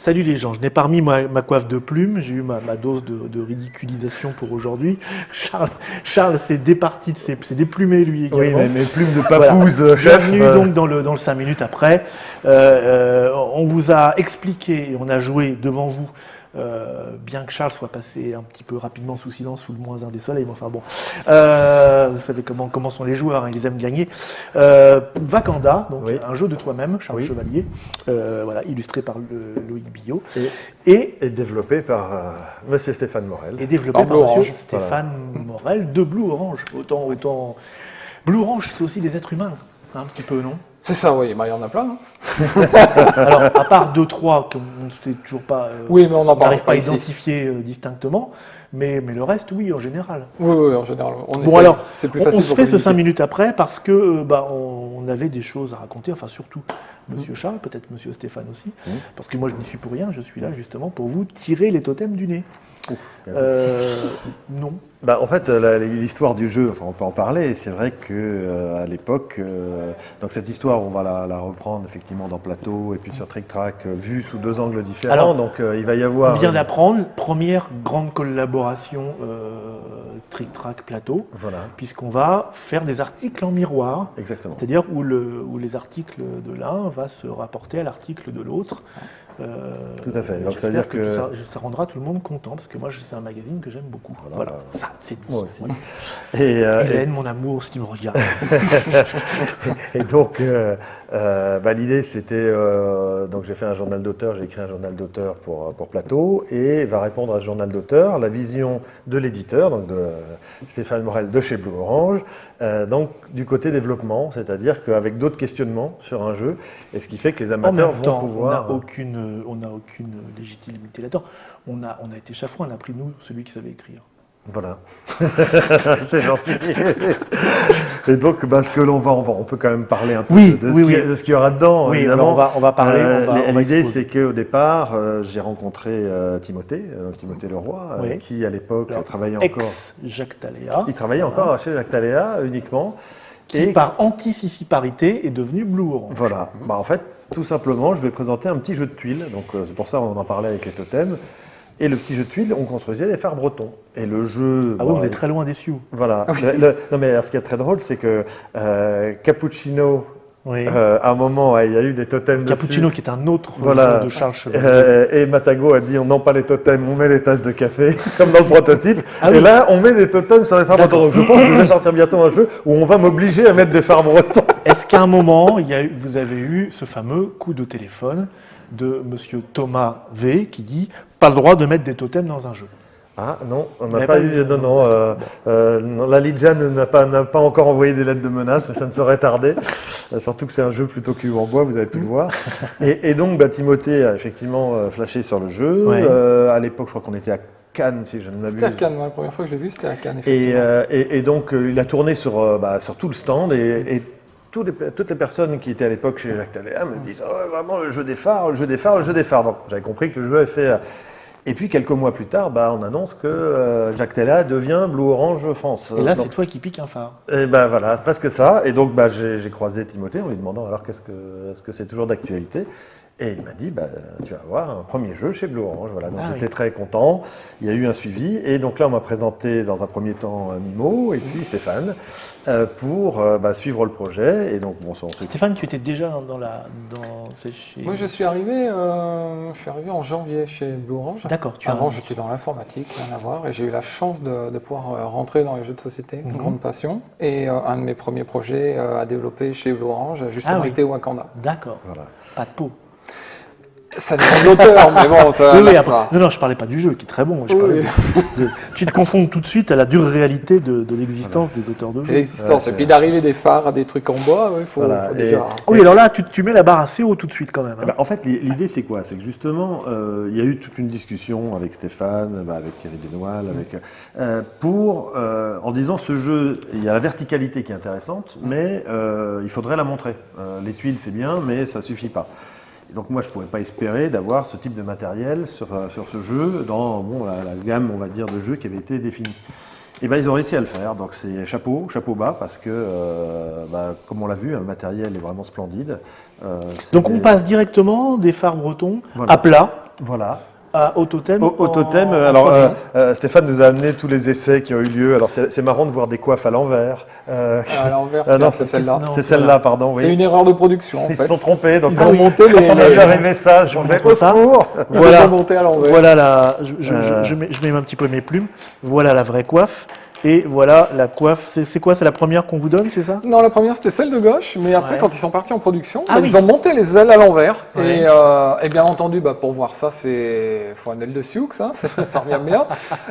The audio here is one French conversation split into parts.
Salut les gens, je n'ai pas remis ma coiffe de plumes, j'ai eu ma dose de ridiculisation pour aujourd'hui. Charles s'est départi, s'est déplumé lui également. Oui, mais mes plumes de papouze, voilà. chef. Bienvenue donc dans le 5 minutes après. On vous a expliqué et on a joué devant vous. Bien que Charles soit passé un petit peu rapidement sous silence sous le -1 des soleils, mais enfin bon, vous savez comment sont les joueurs, hein, ils aiment gagner. Wakanda, donc Oui. un jeu de toi-même, Charles Oui. Chevalier, voilà, illustré par Loïc Billot, Et développé par Monsieur Stéphane Morel. et développé Par par Blue Monsieur Orange. Stéphane Morel de Blue Orange. Autant Blue Orange, c'est aussi des êtres humains, hein, un petit peu, non? C'est ça, oui, bah, il y en a plein. Hein. Alors, à part 2-3 qu'on ne sait toujours pas, Oui, mais on n'en on parle n'arrive pas pas à ici. identifier distinctement, mais le reste, oui, en général. Oui, oui, en général. On Bon essaye. alors, C'est plus on facile se pour fait ce communiquer. 5 minutes après parce que on avait des choses à raconter, enfin surtout Monsieur Charles, peut-être Monsieur Stéphane aussi, parce que moi je n'y suis pour rien, je suis là justement pour vous tirer les totems du nez. Non. Bah, en fait, l'histoire du jeu, enfin, on peut en parler. C'est vrai que à l'époque, donc cette histoire, on va la reprendre effectivement dans Plateau et puis sur Trick Track, vue sous 2 angles différents. Alors, donc il va y avoir. On vient d'apprendre, première grande collaboration Trick Track Plateau, Voilà, puisqu'on va faire des articles en miroir, exactement. c'est-à-dire où les articles de l'un va se rapporter à l'article de l'autre. Tout à fait. Donc, J'espère c'est-à-dire que- ça rendra tout le monde content, parce que moi c'est un magazine que j'aime beaucoup. Voilà. Voilà, ça c'est dit. Moi aussi. Voilà. Et, Hélène, mon amour, si tu me regardes. Et donc, l'idée, c'était... donc, j'ai fait un journal d'auteur, j'ai écrit un journal d'auteur pour Plateau, et va répondre à ce journal d'auteur la vision de l'éditeur, donc de Stéphane Morel de chez Blue Orange, donc du côté développement, c'est-à-dire qu'avec d'autres questionnements sur un jeu, et ce qui fait que les En amateurs même vont temps, pouvoir... on n'a aucune légitimité là-dedans. On a été chafouin, on a pris nous celui qui savait écrire. Voilà, c'est gentil. Et donc, ce que on peut quand même parler un peu Oui, de oui, ce qu'il y aura dedans, Oui, évidemment. alors on va parler. on va L'idée, exposer. c'est qu'au départ, j'ai rencontré Timothée Leroy, Oui. qui à l'époque Alors, travaillait encore. Ex-Jacques Taléa. Il travaillait encore chez Jacques Taléa uniquement. Qui, par anti-sissiparité, est devenu Blue Orange. Voilà. En fait, tout simplement, je vais présenter un petit jeu de tuiles. Donc, c'est pour ça qu'on en parlait avec les totems. Et le petit jeu de tuiles, on construisait des phares bretons. Et le jeu. Ah oui, on est très loin des Sioux. Voilà. Non, mais ce qui est très drôle, c'est que Cappuccino, Oui. à un moment, il y a eu des totems Cappuccino, dessus. qui est un autre Voilà. jeu de Charles Chevalier. Et Matago a dit on n'a pas les totems, on met les tasses de café, comme dans le prototype. Ah et oui. là, on met des totems sur les phares bretons. Donc je pense que je vais sortir bientôt un jeu où on va m'obliger à mettre des phares bretons. Est-ce qu'à un moment, vous avez eu ce fameux coup de téléphone de Monsieur Thomas V qui dit pas le droit de mettre des totems dans un jeu? Ah non, on Vous n'a n'avez pas pas eu. eu Non, la Lijan n'a pas encore envoyé des lettres de menace, mais ça ne saurait tarder. Surtout que c'est un jeu plutôt cul en bois, vous avez pu le voir. Et donc, Timothée a effectivement flashé sur le jeu. Ouais. À l'époque, je crois qu'on était à Cannes, si je ne m'abuse. C'était à Cannes, moi, la première fois que je l'ai vu, c'était à Cannes, Et, effectivement. donc, il a tourné sur tout le stand et toutes les personnes qui étaient à l'époque chez Jacques Taléa me disent oh, vraiment le jeu des phares, le jeu des phares, le jeu des phares. Donc, j'avais compris que le jeu avait fait. Et puis, quelques mois plus tard, on annonce que Jacques Taléa devient Blue Orange France. Et là, Donc, c'est toi qui piques un phare. et voilà, presque ça. Et donc, j'ai croisé Timothée en lui demandant alors est-ce que c'est toujours d'actualité? Et il m'a dit, tu vas avoir un premier jeu chez Blue Orange. Voilà, donc j'étais très content. Il y a eu un suivi. Et donc là, on m'a présenté dans un premier temps Mimo et puis Stéphane pour suivre le projet. Et donc, Stéphane, tu étais déjà chez... Moi, je suis arrivé en janvier chez Blue Orange. D'accord. Avant, j'étais dans l'informatique, rien à voir, et j'ai eu la chance de pouvoir rentrer dans les jeux de société, une grande passion. Et un de mes premiers projets à développer chez Blue Orange, justement, était Wakanda. D'accord. Voilà. Pas de peau. Ça dépend de l'auteur, mais bon, ça Oui, là, après, non, je parlais pas du jeu, qui est très bon. Je parlais tu te confonds tout de suite à la dure réalité de l'existence des auteurs de c'est jeux. l'existence. Et puis d'arriver des phares à des trucs en bois, il faut déjà... Oui, alors là, tu mets la barre assez haut tout de suite quand même. Hein. En fait, l'idée, c'est quoi? C'est que justement, il y a eu toute une discussion avec Stéphane, avec Thierry Desnoël, en disant ce jeu, il y a la verticalité qui est intéressante, mais il faudrait la montrer. Les tuiles, c'est bien, mais ça suffit pas. Et donc moi, je ne pouvais pas espérer d'avoir ce type de matériel sur ce jeu dans la gamme, on va dire, de jeux qui avait été définie. Et ils ont réussi à le faire, donc c'est chapeau bas, parce que, comme on l'a vu, le matériel est vraiment splendide. Donc on passe directement des phares bretons à plat, Voilà. Au totem. Au totem, en alors premier. Stéphane nous a amené tous les essais qui ont eu lieu. Alors c'est marrant de voir des coiffes à l'envers. À l'envers, non, c'est celle-là. non. C'est celle-là, pardon. Oui. C'est une erreur de production en Ils fait. se sont trompés. Donc Ils ont monté quand les. on a vu arriver ça, je vous fais montre au ça. secours. Ils Voilà. les ont montés à l'envers. Voilà je mets un petit peu mes plumes. Voilà la vraie coiffe. Et voilà la coiffe. C'est quoi? C'est la première qu'on vous donne, c'est ça? Non, la première c'était celle de gauche, mais après Ouais. quand ils sont partis en production, Ah bah, oui. ils ont monté les ailes à l'envers. Ouais. Et bien entendu, bah, pour voir ça, faut un aile de Sioux, ça revient bien.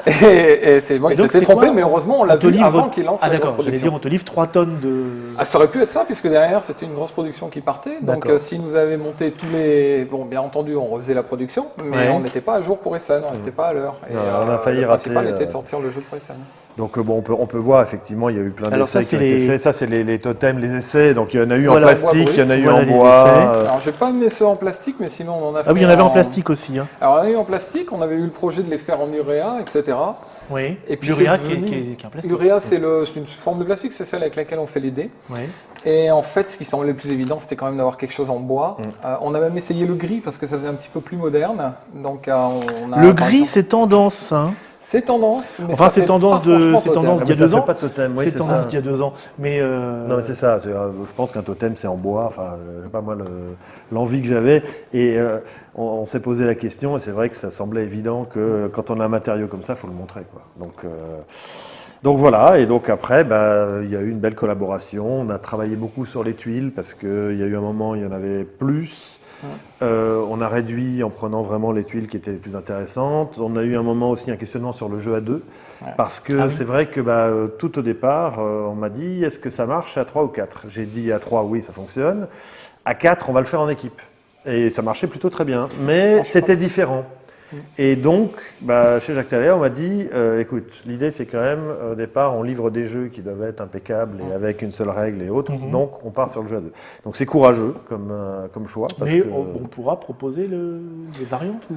Et c'est bon, Et ils donc, s'étaient c'est trompés, quoi? mais heureusement on l'a On te vu livre- avant qu'ils lancent Ah la grosse d'accord, j'allais production. dire, on te livre 3 tonnes de... Ah, ça aurait pu être ça, puisque derrière c'était une grosse production qui partait. Donc D'accord. si nous avait monté tous les... Bon, bien entendu, on refaisait la production, mais Ouais. on n'était pas à jour pour Essen, on n'était pas à l'heure. Et Non, on a failli le principal rater, était de sortir le jeu pour Essen. Donc bon, on peut voir effectivement, il y a eu plein Alors ça, d'essais qui ont c'est été les- faits. Ça, c'est les totems, les essais. Donc il y en a eu Voilà. en plastique, il y en a eu Voilà en les bois. essais. Alors j'ai pas amené ceux en plastique, mais sinon on en a fait Ah oui, il y en avait en plastique aussi. Hein. Alors on en a eu en plastique, on avait eu le projet de les faire en uréa, etc. Oui. Et puis L'uréa c'est qui est devenu- un plastique. L'uréa c'est une forme de plastique, c'est celle avec laquelle on fait les dés. Oui. Et en fait, ce qui semblait le plus évident, c'était quand même d'avoir quelque chose en bois. On a même essayé le gris parce que ça faisait un petit peu plus moderne. Donc, on a, Le par gris, exemple- c'est tendance. Hein. c'est tendance. Mais Enfin, ça c'est fait tendance pas de- franchement c'est totem. tendance Ah, d'il y a mais ça 2 fait ans. pas de totem, oui, c'est c'est tendance ça. d'il y a 2 ans. Mais Non, mais c'est ça. Je pense qu'un totem, c'est en bois. Enfin, je sais pas moi l'envie que j'avais. Et on s'est posé la question, et c'est vrai que ça semblait évident que quand on a un matériau comme ça, il faut le montrer, quoi. Donc voilà. Et donc après, il y a eu une belle collaboration. On a travaillé beaucoup sur les tuiles parce qu'il y a eu un moment, il y en avait plus. On a réduit en prenant vraiment les tuiles qui étaient les plus intéressantes. On a eu un moment aussi un questionnement sur le jeu à 2. Ouais. Parce que Ah oui. c'est vrai que tout au départ, on m'a dit, est-ce que ça marche à 3 ou 4? J'ai dit à 3, oui, ça fonctionne. À 4, on va le faire en équipe. Et ça marchait plutôt très bien. Mais c'était différent. Et donc, chez Jacques Thaler, on m'a dit, écoute, l'idée c'est quand même, au départ, on livre des jeux qui doivent être impeccables et avec une seule règle et autres. Donc, on part sur le jeu à 2. Donc, c'est courageux comme choix. Parce mais que... on pourra proposer des variantes ou...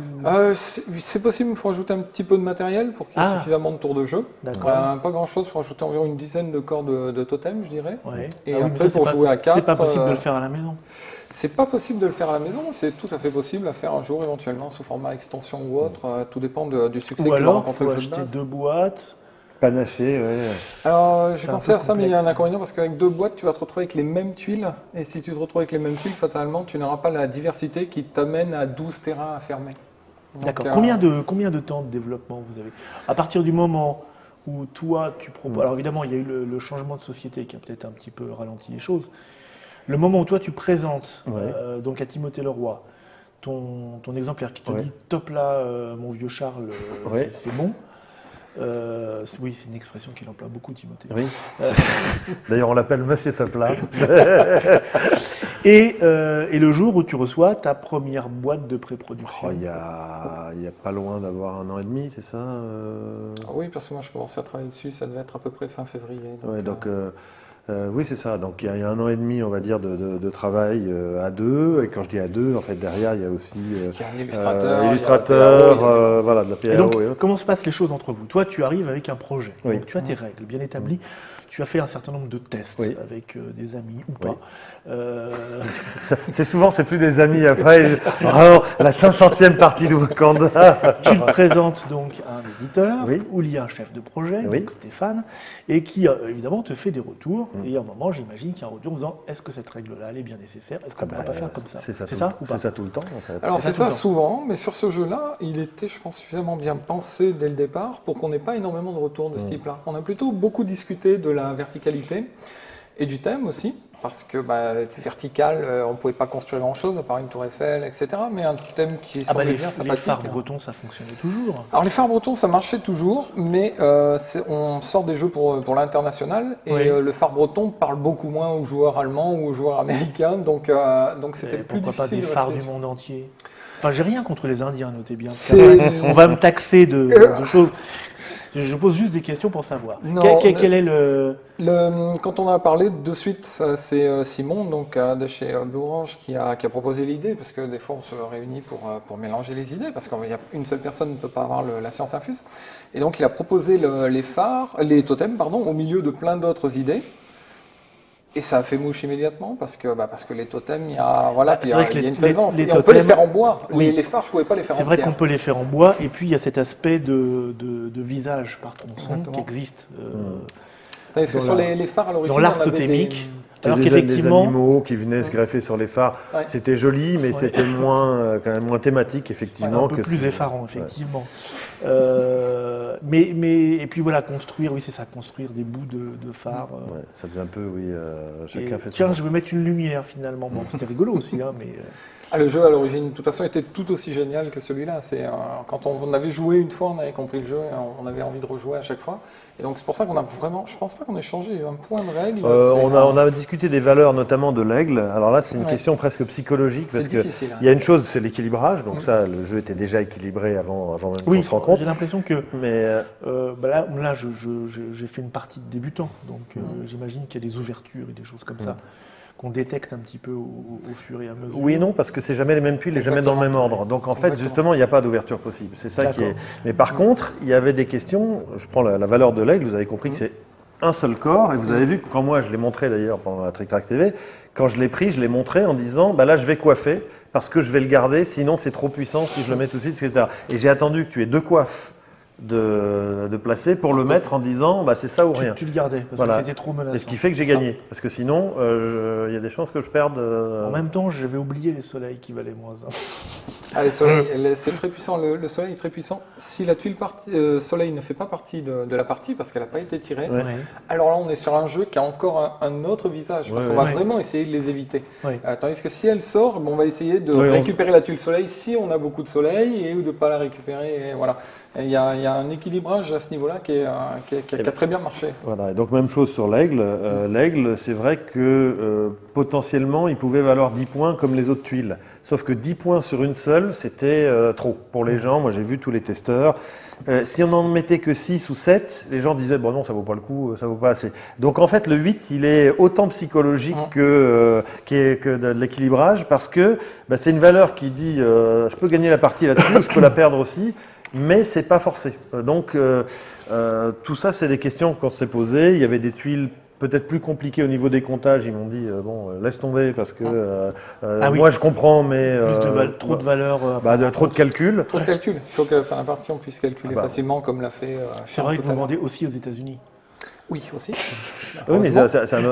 C'est possible, il faut ajouter un petit peu de matériel pour qu'il y ait Ah. suffisamment de tours de jeu. D'accord. Pas grand chose, il faut ajouter environ une dizaine de corps de totem, je dirais. Ouais. Et Ah oui, mais après, ça, pour c'est jouer à 4. c'est pas possible de le faire à la maison. C'est pas possible de le faire à la maison, c'est tout à fait possible à faire un jour éventuellement sous format extension ou autre. Tout dépend du succès Ou qu'il va alors, rencontrer faut le jeu de acheter base. 2 boîtes. Panaché, ouais. Alors, j'ai un pensé peu à ça, mais il y a un complexe. inconvénient parce qu'avec 2 boîtes, tu vas te retrouver avec les mêmes tuiles. Et si tu te retrouves avec les mêmes tuiles, fatalement, tu n'auras pas la diversité qui t'amène à 12 terrains à fermer. Donc, D'accord. Combien de temps de développement vous avez? À partir du moment où toi, tu proposes... Alors évidemment, il y a eu le changement de société qui a peut-être un petit peu ralenti les choses. Le moment où toi, tu présentes donc à Timothée Leroy ton exemplaire qui te dit « top là, mon vieux Charles, c'est bon ». Oui, c'est une expression qu'il emploie beaucoup, Timothée. Oui. D'ailleurs, on l'appelle Monsieur Topla. Et le jour où tu reçois ta première boîte de pré-production. Il y a pas loin d'avoir 1 an et demi, c'est ça Oui, parce que moi, je commençais à travailler dessus, ça devait être à peu près fin février. Oui, c'est ça. Donc il y a 1 an et demi, on va dire, de travail à 2. Et quand je dis à 2, en fait, derrière, il y a aussi il y a un illustrateur, illustrateur, il y a voilà, de la PAO Et donc, et autres. comment se passent les choses entre vous? Toi, tu arrives avec un projet. Oui. Donc, tu as tes règles bien établies. Tu as fait un certain nombre de tests Oui. avec des amis ou Oui. pas. C'est souvent, c'est plus des amis après. Oh, la 500e partie de Wakanda. Tu le présentes donc à un éditeur Oui. où il y a un chef de projet, Oui. donc Stéphane, et qui évidemment te fait des retours. Et à un moment, j'imagine qu'il y a un retour en disant est-ce que cette règle-là, elle est bien nécessaire? Est-ce qu'on ne pourrait pas faire comme ça? C'est ça, ou pas? c'est ça tout le temps. En fait. Alors C'est c'est ça tout ça le temps. souvent, mais sur ce jeu-là, il était, je pense, suffisamment bien pensé dès le départ pour qu'on n'ait pas énormément de retours de ce type-là. On a plutôt beaucoup discuté de la verticalité et du thème aussi, parce que c'est vertical, on ne pouvait pas construire grand-chose à part une tour Eiffel, etc. Mais un thème qui semblait bien les sympathique. phares bretons, ça fonctionnait toujours. Alors les phares bretons, ça marchait toujours, mais on sort des jeux pour l'international et Oui. le phare breton parle beaucoup moins aux joueurs allemands ou aux joueurs américains, donc c'était plus Pourquoi pas difficile des de phares rester du sur- monde entier? Enfin, j'ai rien contre les Indiens, notez bien. C'est- On va me taxer de choses. Je pose juste des questions pour savoir. Non, Quel est le... Quand on a parlé de suite, c'est Simon donc, de chez Blue Orange qui a proposé l'idée, parce que des fois on se réunit pour mélanger les idées, parce qu'une seule personne ne peut pas avoir la science infuse. Et donc il a proposé les totems, au milieu de plein d'autres idées. Et ça a fait mouche immédiatement parce que les totems, il y a, voilà, c'est vrai que il y a une les présence. Et on peut totems, les faire en bois. oui. Les phares, je ne pouvais pas les faire en C'est vrai pierre. qu'on peut les faire en bois, et puis il y a cet aspect de visage par tronçon Exactement. qui existe. Tandis que dans sur la- les phares, à l'origine, dans l'art on avait totémique. C'était Alors des qu'effectivement, animaux qui venaient se greffer sur les phares. Ouais. C'était joli, mais Ouais. c'était quand même moins thématique, effectivement. un peu que plus c'est- effarant, Ouais. effectivement. Et puis voilà, construire des bouts de phare. Ouais, ça faisait un peu, oui, chacun Et fait tiens, son... je veux mettre une lumière finalement. Bon, c'était rigolo aussi, hein, mais Ah, le jeu, à l'origine, de toute façon, était tout aussi génial que celui-là. Quand on avait joué une fois, on avait compris le jeu et on avait envie de rejouer à chaque fois. Et donc, c'est pour ça qu'on a vraiment. Je pense pas qu'on ait changé un point de règle. on a discuté des valeurs, notamment de l'aigle. Alors là, c'est une Ouais. question presque psychologique, C'est parce que difficile. Hein. il y a une chose, c'est l'équilibrage. Donc ça, le jeu était déjà équilibré avant même qu'on oui, se rencontre. j'ai l'impression que Mais là, j'ai fait une partie de débutant, donc j'imagine qu'il y a des ouvertures et des choses comme ça qu'on détecte un petit peu au fur et à mesure. oui et non, parce que c'est jamais les mêmes piles et jamais dans le même Exactement. ordre. Donc en fait, Exactement. justement, il n'y a pas d'ouverture possible. C'est ça qui est. D'accord. Mais par contre, il y avait des questions. Je prends la valeur de l'aigle. Vous avez compris que c'est un seul corps. Et vous avez vu que quand moi, je l'ai montré d'ailleurs pendant la Trick Track TV, quand je l'ai pris, je l'ai montré en disant, bah là, je vais coiffer parce que je vais le garder. Sinon, c'est trop puissant si je le mets tout de suite, etc. Et j'ai attendu que tu aies deux coiffes de placer pour le mettre en disant, bah c'est ça ou rien. Tu le gardais parce Voilà. que c'était trop menaçant. Et ce qui fait que j'ai gagné. Parce que sinon, il y a des chances que je perde. En même temps, j'avais oublié les soleils qui valaient moins 1. Ah, c'est très puissant. Le soleil est très puissant. Si la tuile soleil ne fait pas partie de la partie parce qu'elle n'a pas été tirée, Ouais. alors là, on est sur un jeu qui a encore un autre visage parce Ouais, qu'on va ouais. vraiment essayer de les éviter. Ouais. Tandis que si elle sort, on va essayer de Ouais, récupérer la tuile soleil si on a beaucoup de soleil ou de ne pas la récupérer. Et voilà. Et il y a un équilibrage à ce niveau-là qui a très bien marché. Voilà, et donc même chose sur l'aigle. L'aigle, c'est vrai que potentiellement, il pouvait valoir 10 points comme les autres tuiles. Sauf que 10 points sur une seule, c'était trop pour les gens. Moi, j'ai vu tous les testeurs. Si on n'en mettait que 6 ou 7, les gens disaient, bon non, ça vaut pas le coup, ça vaut pas assez. Donc en fait, le 8, il est autant psychologique que de l'équilibrage, parce que bah, c'est une valeur qui dit, je peux gagner la partie là-dessus, je peux la perdre aussi, mais c'est pas forcé. Donc tout ça, c'est des questions qu'on s'est posées. Il y avait des tuiles peut-être plus compliquées au niveau des comptages. Ils m'ont dit laisse tomber parce que oui. moi je comprends, mais Trop de valeur. trop de calculs. Trop de calcul. Il faut qu'à la fin de la partie, on puisse calculer Ah bah. facilement comme l'a fait C'est Charles vrai que tout vous à l'heure. vendez aussi aux États-Unis. Oui, aussi. Oui, mais Heureusement.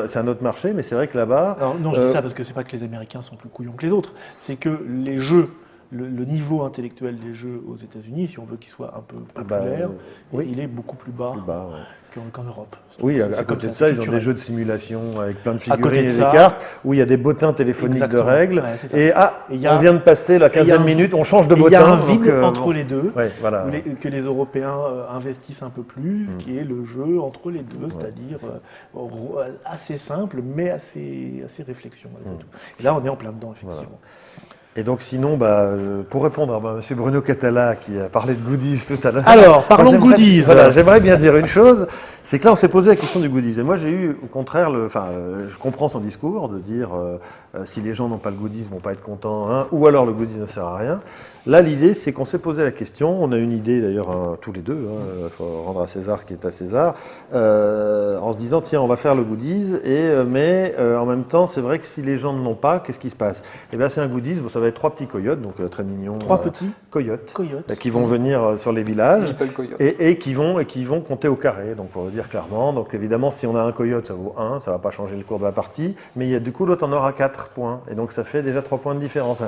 c'est un autre marché, mais c'est vrai que là-bas. Alors, non, je dis ça parce que c'est pas que les Américains sont plus couillons que les autres. C'est que les jeux, le niveau intellectuel des jeux aux États-Unis, si on veut qu'il soit un peu populaire, oui. il est beaucoup plus bas Plus bas, ouais. qu'en Europe. Oui, à C'est comme côté de ça, ça, c'est ils ont des culturel. jeux de simulation avec plein de À côté figurines de et des ça- cartes, où il y a des bottins téléphoniques Exactement. de règles. Ouais, c'est ça. Et Et il y a- on vient de passer la et il y a 15e un- minute, on change de Et il bottin. y a un donc, vide bon. entre les deux. Ouais, voilà. Que les Européens investissent un peu plus, qui est le jeu entre les deux, c'est-à-dire c'est ça. assez simple, mais assez réflexion. malgré tout. Et là, on est en plein dedans, effectivement. Et donc sinon, pour répondre à M. Bruno Catala qui a parlé de goodies tout à l'heure. Alors, parlons de j'aimerais- goodies. Voilà, j'aimerais bien dire une chose, c'est que là on s'est posé la question du goodies. Et moi j'ai eu au contraire, je comprends son discours de dire si les gens n'ont pas le goodies, ils vont pas être contents, hein, ou alors le goodies ne sert à rien. Là l'idée c'est qu'on s'est posé la question, on a une idée d'ailleurs tous les deux, il faut rendre à César ce qui est à César, en se disant tiens on va faire le goodies, mais en même temps c'est vrai que si les gens ne l'ont pas, qu'est-ce qui se passe? Eh bien c'est un goodies, ça va être 3 petits coyotes, donc très mignons. 3 petits coyotes. coyotes. Qui vont venir sur les villages Meeple Coyote. et qui vont compter au carré, donc pour le dire clairement. Donc évidemment, si on a un coyote, ça vaut 1, ça ne va pas changer le cours de la partie, mais du coup, l'autre en aura 4 points, et donc ça fait déjà 3 points de différence.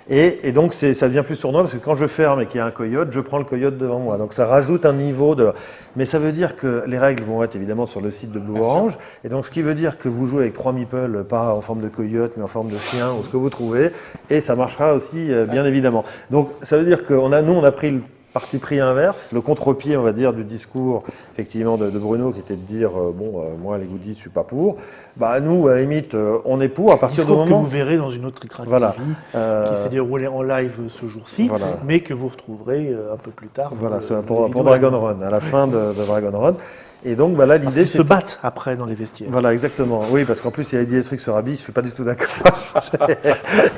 Et donc ça devient plus sournois, parce que quand je ferme et qu'il y a un coyote, je prends le coyote devant moi. Donc ça rajoute un niveau de... Mais ça veut dire que les règles vont être évidemment sur le site de Blue Bien sûr. Orange, et donc ce qui veut dire que vous jouez avec 3 meeples, pas en forme de coyote, mais en forme de chien, ou ce que vous trouvez, et ça marchera aussi, bien évidemment. Donc ça veut dire que nous, on a pris le parti pris inverse, le contre-pied, on va dire, du discours effectivement de Bruno, qui était de dire moi les goodies, je suis pas pour. Nous, à la limite, on est pour à partir du Discours que moment. vous verrez dans une autre Trick Track Voilà. TV, Euh, qui s'est déroulée en live ce jour-ci, Voilà. mais que vous retrouverez un peu plus tard. Voilà, dans c'est le pour vidéo Dragon Run, à la fin de Dragon Run. Et donc là, Parce l'idée, qu'ils se battent après dans les vestiaires. Voilà, exactement. Oui, parce qu'en plus, il y a Eddie Truc sur Rabis, je suis pas du tout d'accord.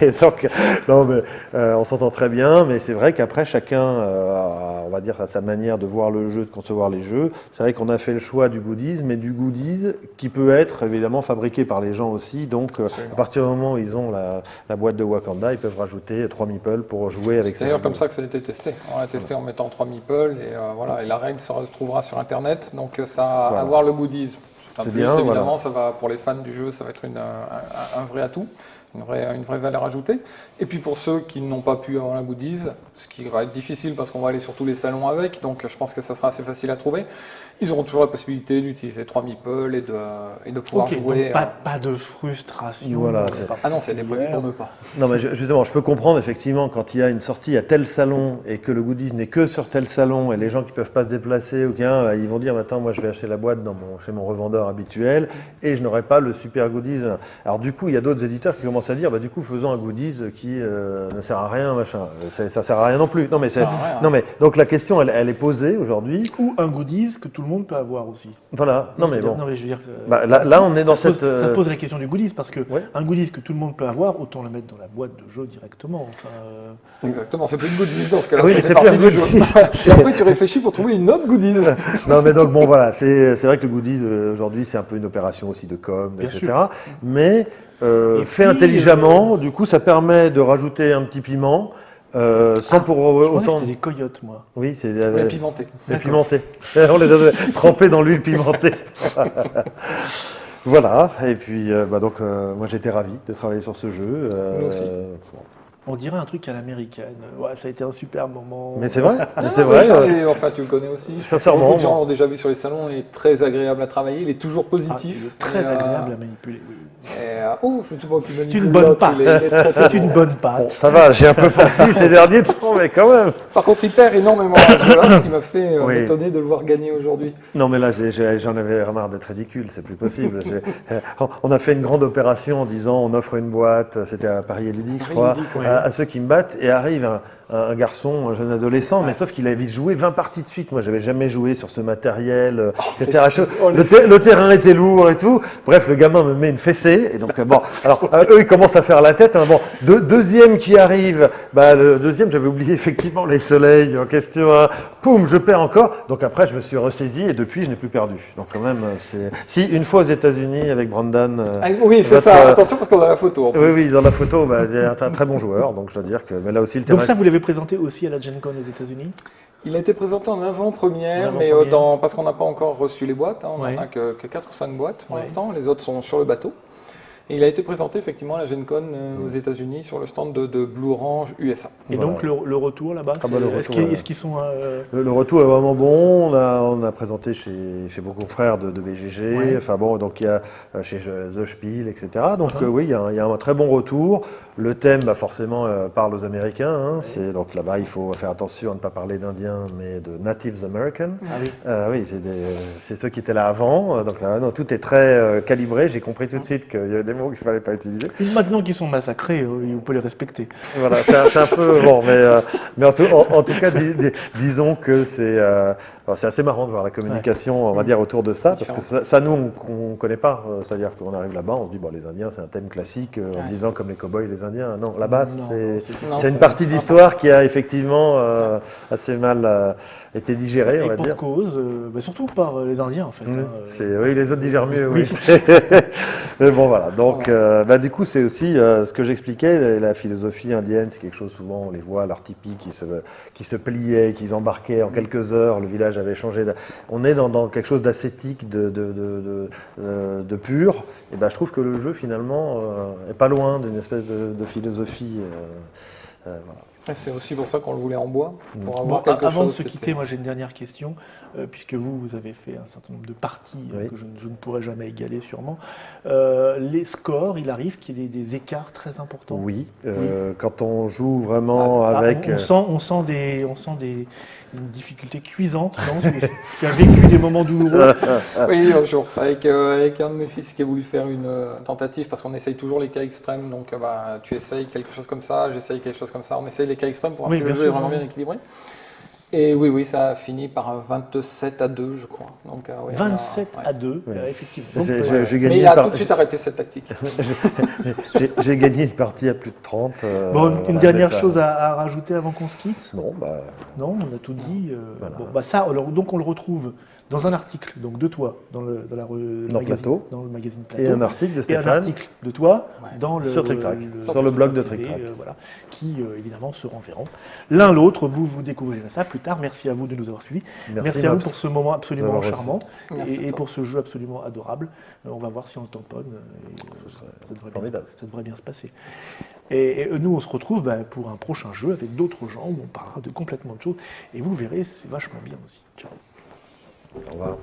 Et donc, non, mais on s'entend très bien, mais c'est vrai qu'après, chacun, on va dire, a sa manière de voir le jeu, de concevoir les jeux. C'est vrai qu'on a fait le choix du goodies, mais du goodies qui peut être évidemment fabriqué par les gens aussi. Donc, à partir du moment où ils ont la boîte de Wakanda, ils peuvent rajouter 3 meeples pour jouer avec. C'est d'ailleurs comme ça que ça a été testé. On l'a testé en mettant 3 meeples et voilà. Et la règle se retrouvera sur Internet. Donc ça, Voilà. avoir le goodies, c'est un C'est plus, bien, évidemment, voilà. ça va pour les fans du jeu, ça va être un vrai atout, une vraie valeur ajoutée. Et puis pour ceux qui n'ont pas pu avoir la goodies, ce qui va être difficile parce qu'on va aller sur tous les salons avec, donc je pense que ça sera assez facile à trouver. Ils auront toujours la possibilité d'utiliser 3 meeples et de pouvoir Ok, jouer. donc pas de frustration. Voilà, c'est pas Ah non, c'était prévu pour ne pas. Non, mais justement, je peux comprendre effectivement quand il y a une sortie à tel salon et que le goodies n'est que sur tel salon et les gens qui ne peuvent pas se déplacer ou bien ils vont dire attends, moi je vais acheter la boîte chez mon revendeur habituel et je n'aurai pas le super goodies. Alors du coup, il y a d'autres éditeurs qui commencent à dire du coup, faisons un goodies qui ne sert à rien, machin. Ça sert à rien non plus. Non, mais, Ça sert à rien. non, mais donc la question, elle est posée aujourd'hui. Ou un goodies que tout le monde peut avoir aussi. Voilà. Non, mais bon. Non, mais je veux dire, Là, on est dans ça cette. pose la question du goodies parce que Ouais. un goodies que tout le monde peut avoir, autant le mettre dans la boîte de jeu directement. Enfin, Exactement, c'est plus une goodies dans ce cas-là. Oui, ça mais fait c'est partie plus un du jeu. goodies. Et après, tu réfléchis pour trouver une autre goodies. Non, mais donc bon, voilà, c'est vrai que le goodies aujourd'hui, c'est un peu une opération aussi de com, Bien etc. sûr. Mais Et fait puis, intelligemment, du coup, ça permet de rajouter un petit piment sans pour je pensais que autant. c'était des coyotes, moi. Oui, c'est Mais pimenté. pimenté. On les a trempés dans l'huile pimentée. Voilà. Et puis, donc, moi, j'étais ravi de travailler sur ce jeu. Nous aussi. On dirait un truc à l'américaine. Ouais, ça a été un super moment. Mais c'est vrai. Mais Ah, c'est oui, vrai. et enfin, tu le connais aussi. Sincèrement, Beaucoup de gens moi. l'ont déjà vu sur les salons. Il est très agréable à travailler. Il est toujours Ah, positif. il est très Et, agréable à manipuler. Oui. oh, je ne sais pas qui C'est manipule une bonne l'autre, patte. il est très, très C'est une bon. bonne Bon, patte. ça va, j'ai un peu forci ces derniers temps, mais quand même. Par contre, il perd énormément à ce jeu-là, ce qui m'a fait Oui. m'étonner de le voir gagner aujourd'hui. Non, mais là, j'en avais marre d'être ridicule, c'est plus possible. On a fait une grande opération en disant on offre une boîte, c'était à Paris Ludique, je Paris crois, Ludique, oui. à ceux qui me battent, et arrive un garçon, un jeune adolescent, mais sauf qu'il avait joué 20 parties de suite. Moi, j'avais jamais joué sur ce matériel, etc. Le terrain était lourd et tout. Bref, le gamin me met une fessée, et donc, bon, alors, eux, ils commencent à faire la tête. Hein. Bon, deuxième qui arrive, le deuxième, j'avais oublié effectivement les soleils en question. Hein. Poum, je perds encore. Donc après, je me suis ressaisi, et depuis, je n'ai plus perdu. Donc quand même, c'est... Si, une fois aux États-Unis avec Brandon... oui, c'est votre, ça. Attention, parce qu'on a la photo. En plus. Oui, dans la photo, c'est un très bon joueur, donc je dois dire que... Mais là aussi, le terrain... Donc ça, vous l'avez présenté aussi à la Gen Con aux États-Unis. Il a été présenté en avant-première, En mais avant-première. parce qu'on n'a pas encore reçu les boîtes. Hein, on Ouais. n'en a que 4 ou 5 boîtes pour Ouais. l'instant. Les autres sont sur le bateau. Et il a été présenté effectivement à la Gen Con aux États-Unis sur le stand de Blue Orange USA. Et Voilà. donc le retour là-bas, Ah bah, le est-ce retour, qu'ils sont... Le retour est vraiment bon. On a présenté chez vos confrères de BGG. Ouais. Enfin bon, donc il y a chez The Spiel, etc. Donc Mhm. oui, il y a un très bon retour. Le thème, forcément, parle aux Américains. Hein. Donc là-bas, il faut faire attention à ne pas parler d'Indiens, mais de Natives American. Ah oui. Oui, c'est ceux qui étaient là avant. Donc là, non, tout est très calibré. J'ai compris tout de suite qu'il y avait des mots qu'il ne fallait pas utiliser. Et maintenant qu'ils sont massacrés, on peut les respecter. Voilà, c'est un peu bon, mais en tout cas, disons que c'est assez marrant de voir la communication, on va dire, autour de ça, parce que ça nous, on ne connaît pas. C'est-à-dire qu'on arrive là-bas, on se dit, bon, les Indiens, c'est un thème classique, en disant comme les cow-boys, les Indiens. Non, là-bas, Non, c'est une partie d'histoire qui a effectivement assez mal été digérée, on Et va pour dire. cause, mais surtout par les Indiens en fait. Oui, les autres digèrent mieux, oui. Oui. Mais bon, voilà. Donc, du coup, c'est aussi ce que j'expliquais, la philosophie indienne, c'est quelque chose, souvent, on les voit, leurs tipis qui se pliaient, qui embarquaient en quelques heures, le village avait changé. On est dans quelque chose d'ascétique, de pur. Et je trouve que le jeu, finalement, est pas loin d'une espèce de philosophie. Voilà. Et c'est aussi pour ça qu'on le voulait en bois, pour Bon, avoir quelque avant de chose se qui quitter, était- moi j'ai une dernière question, puisque vous avez fait un certain nombre de parties Oui. que je ne pourrai jamais égaler sûrement. Les scores, il arrive qu'il y ait des écarts très importants. Oui, quand on joue vraiment avec... On sent une difficulté cuisante, non Tu as vécu des moments douloureux. Oui, un jour, avec un de mes fils qui a voulu faire une tentative, parce qu'on essaye toujours les cas extrêmes, donc tu essayes quelque chose comme ça, j'essaye quelque chose comme ça, on essaye les cas extrêmes pour voir Oui, si le bien jeu est sûr, vraiment oui. bien équilibré. Et oui, ça a fini par un 27-2, je crois. Donc, oui, 27-2, Ouais. effectivement. J'ai- Donc, j'ai- j'ai Mais gagné il une a par- tout de suite arrêté cette tactique. j'ai gagné une partie à plus de 30. bon, voilà, une mais dernière ça- chose à rajouter avant qu'on se quitte? Non, bah, Non, on a tout dit. Voilà. Bon, bah ça, alors, donc on le retrouve dans un article donc de toi dans le magazine, Plateau. dans le magazine Plateau, et un article de et un Stéphane. article de toi Ouais. dans le Sur TrickTrack, sur le blog de TV, TrickTrack. voilà, qui évidemment se renverront. L'un l'autre, vous découvrirez ça plus tard. Merci à vous de nous avoir suivis. Merci à vous Mabs. pour ce moment absolument d'avoir reçu. charmant Merci à et toi. pour ce jeu absolument adorable. On va voir si on le tamponne. Ce serait ça devrait formidable. ça devrait bien se passer. Et nous, on se retrouve pour un prochain jeu avec d'autres gens où on parlera de complètement autre chose. Et vous verrez, c'est vachement bien aussi. Ciao. Au revoir.